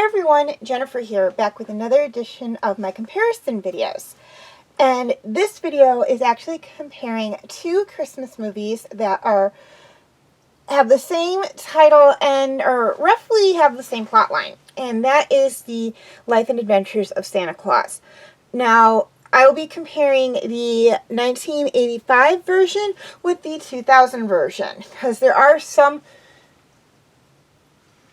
Hi everyone, Jennifer here, back with another edition of my comparison videos. And this video is actually comparing two Christmas movies that have the same title and roughly have the same plot line. And that is the Life and Adventures of Santa Claus. Now, I will be comparing the 1985 version with the 2000 version, because there are some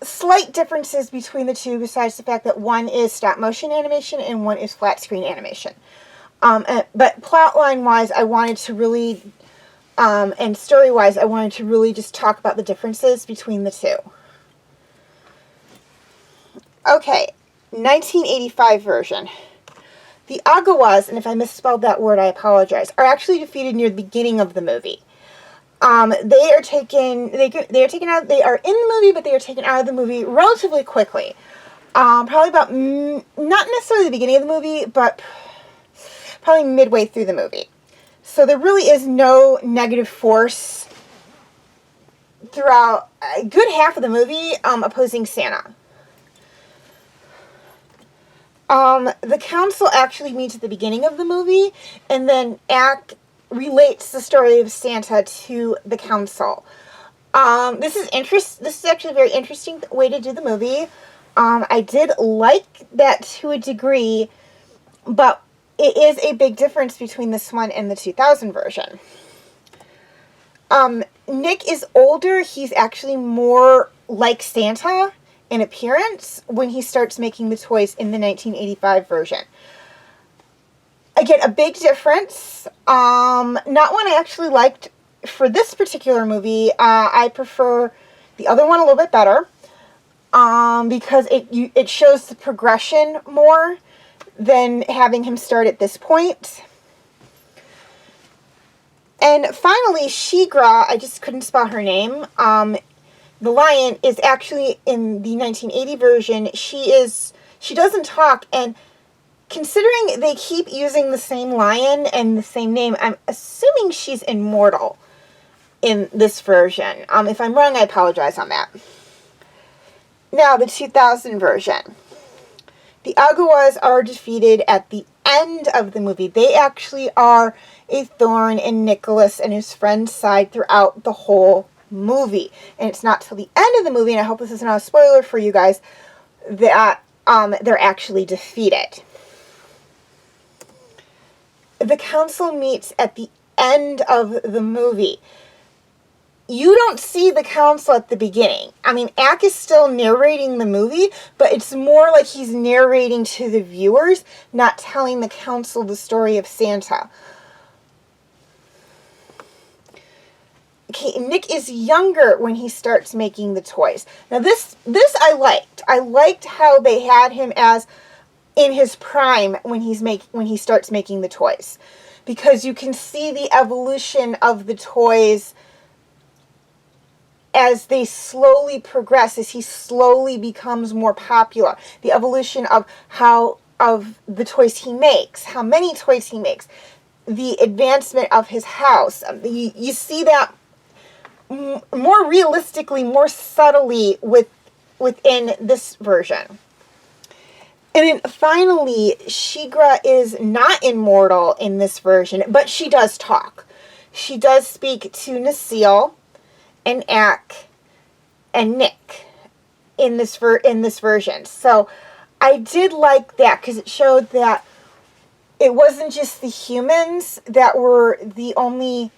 slight differences between the two, besides the fact that one is stop motion animation and one is flat screen animation. But plotline wise, I wanted to really, and story wise, I wanted to really just talk about the differences between the two. Okay, 1985 version. The Agawas, and if I misspelled that word, I apologize, are actually defeated near the beginning of the movie. They are in the movie, but they are taken out of the movie relatively quickly. Probably about, not necessarily the beginning of the movie, but probably midway through the movie. So there really is no negative force throughout a good half of the movie opposing Santa. The council actually meets at the beginning of the movie, and then relates the story of Santa to the council. This is actually a very interesting way to do the movie. I did like that to a degree, but it is a big difference between this one and the 2000 version. Nick is older. He's actually more like Santa in appearance when he starts making the toys in the 1985 version. Again, a big difference. Not one I actually liked for this particular movie. I prefer the other one a little bit better, because it shows the progression more than having him start at this point. And finally, Shigra, I just couldn't spell her name. The lion is actually in the 1980 version. She doesn't talk, and considering they keep using the same lion and the same name, I'm assuming she's immortal in this version. If I'm wrong, I apologize on that. Now, the 2000 version. The Agawas are defeated at the end of the movie. They actually are a thorn in Nicholas and his friend's side throughout the whole movie. And it's not till the end of the movie, and I hope this is not a spoiler for you guys, that they're actually defeated. The council meets at the end of the movie. You don't see the council at the beginning. I mean, Ack is still narrating the movie, but it's more like he's narrating to the viewers, not telling the council the story of Santa. Okay, Nick is younger when he starts making the toys. Now this I liked. I liked how they had him as in his prime when he starts making the toys, because you can see the evolution of the toys as they slowly progress, as he slowly becomes more popular. The evolution of the toys he makes, how many toys he makes, the advancement of his house. You see that more realistically, more subtly within this version. And then finally, Shigra is not immortal in this version, but she does talk. She does speak to Naseel and Ack and Nick in this version. So I did like that, because it showed that it wasn't just the humans that were the only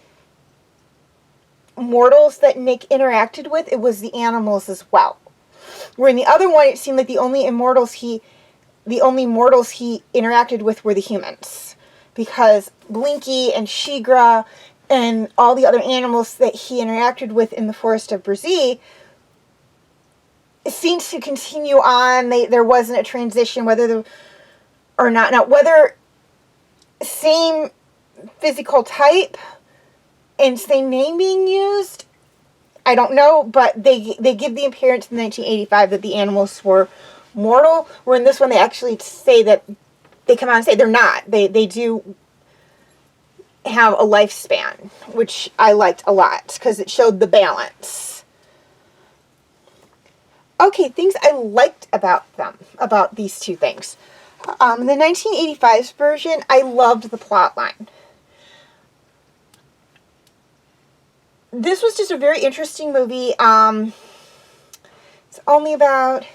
mortals that Nick interacted with, it was the animals as well. Where in the other one, it seemed like the only mortals he interacted with were the humans, because Blinky and Shigra and all the other animals that he interacted with in the Forest of Brzee seemed to continue on. There wasn't a transition, whether same physical type and same name being used, I don't know, but they give the appearance in 1985 that the animals were mortal, where in this one they actually say that, they come out and say they're not. They do have a lifespan, which I liked a lot, because it showed the balance. Okay, things I liked about them, about these two things. The 1985 version, I loved the plot line. This was just a very interesting movie. It's only about...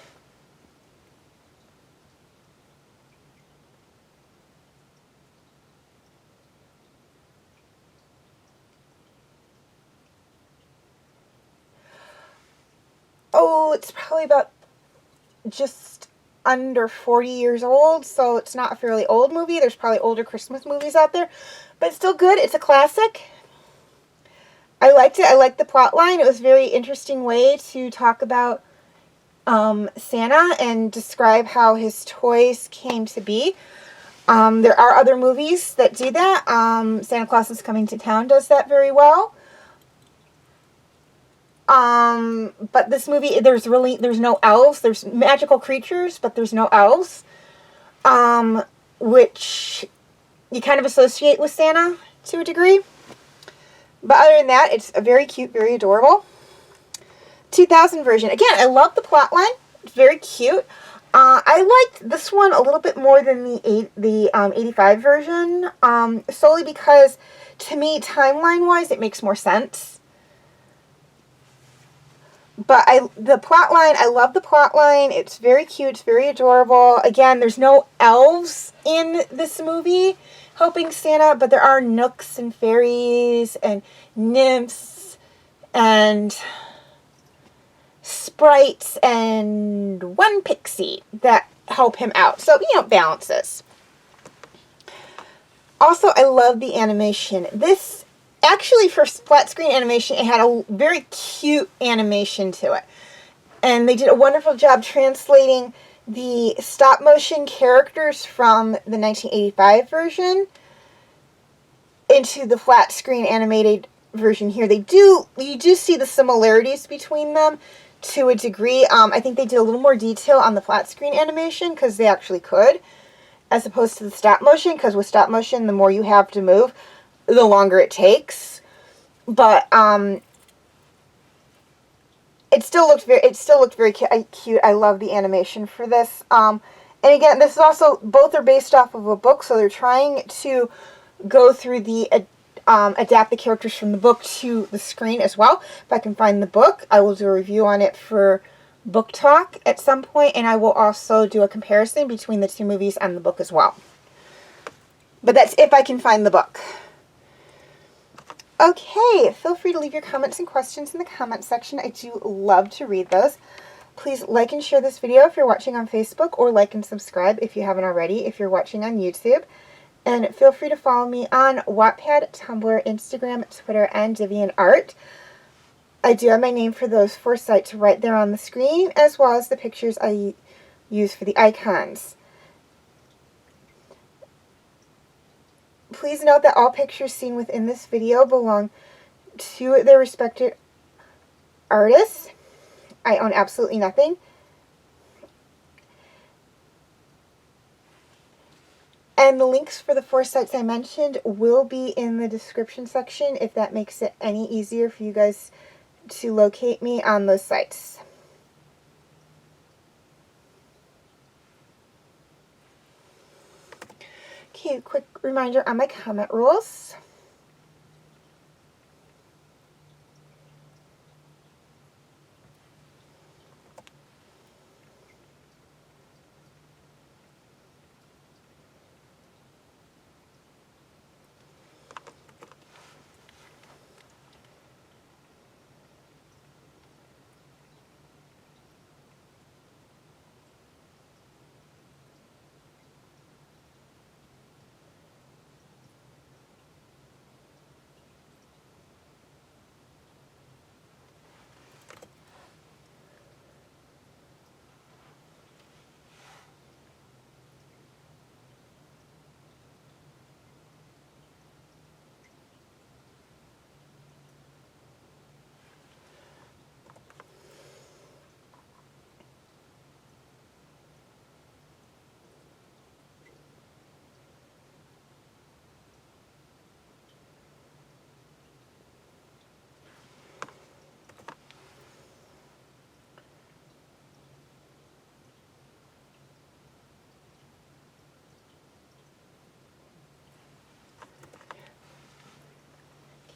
Oh, it's probably about just under 40 years old, so it's not a fairly old movie. There's probably older Christmas movies out there, but it's still good. It's a classic. I liked it. I liked the plot line. It was a very interesting way to talk about Santa and describe how his toys came to be. There are other movies that do that. Santa Claus is Coming to Town does that very well. But this movie, there's no elves. There's magical creatures, but there's no elves. Which you kind of associate with Santa to a degree. But other than that, it's a very cute, very adorable. 2000 version. Again, I love the plot line. It's very cute. I liked this one a little bit more than the 85 version, solely because, to me, timeline-wise, it makes more sense. But the plot line, I love the plot line. It's very cute. It's very adorable. Again, there's no elves in this movie helping Santa, but there are nooks and fairies and nymphs and sprites and one pixie that help him out. So, balances. Also, I love the animation. This, actually, for flat screen animation, it had a very cute animation to it. And they did a wonderful job translating the stop motion characters from the 1985 version into the flat screen animated version here. You do see the similarities between them to a degree. I think they did a little more detail on the flat screen animation because they actually could, as opposed to the stop motion, because with stop motion, the more you have to move, the longer it takes. But it still looked very cute. I love the animation for this. And again, this is also, both are based off of a book, so they're trying to go through adapt the characters from the book to the screen as well. If I can find the book, I will do a review on it for Book Talk at some point, and I will also do a comparison between the two movies and the book as well. But that's if I can find the book. Okay, feel free to leave your comments and questions in the comment section. I do love to read those. Please like and share this video if you're watching on Facebook, or like and subscribe if you haven't already if you're watching on YouTube. And feel free to follow me on Wattpad, Tumblr, Instagram, Twitter, and DeviantArt. I do have my name for those 4 sites right there on the screen, as well as the pictures I use for the icons. Please note that all pictures seen within this video belong to their respective artists. I own absolutely nothing. And the links for the 4 sites I mentioned will be in the description section if that makes it any easier for you guys to locate me on those sites. Okay, quick reminder on my comment rules.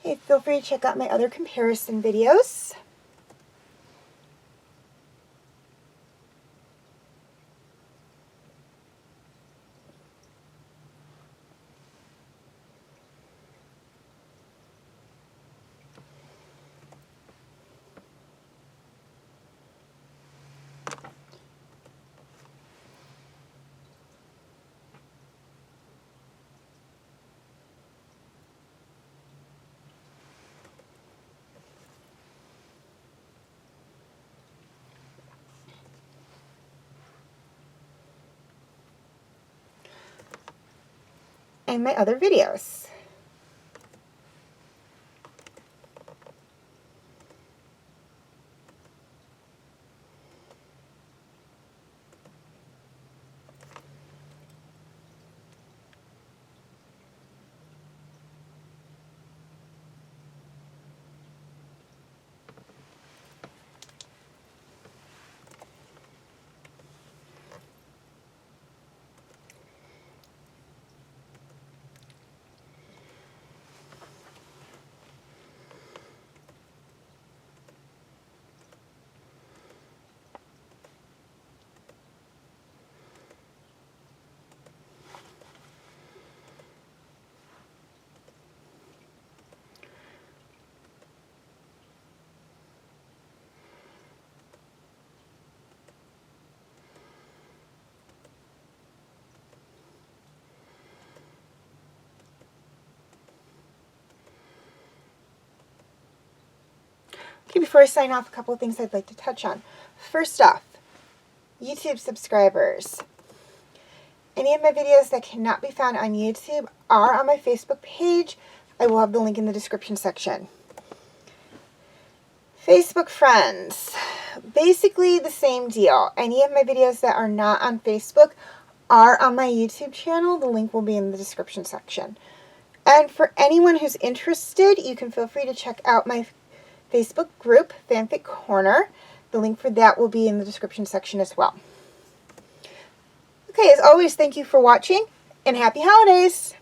Okay, feel free to check out my other comparison videos. And my other videos. Okay, before I sign off, a couple of things I'd like to touch on. First off, YouTube subscribers. Any of my videos that cannot be found on YouTube are on my Facebook page. I will have the link in the description section. Facebook friends. Basically the same deal. Any of my videos that are not on Facebook are on my YouTube channel. The link will be in the description section. And for anyone who's interested, you can feel free to check out my Facebook group, Fanfic Corner. The link for that will be in the description section as well. Okay, as always, thank you for watching, and happy holidays!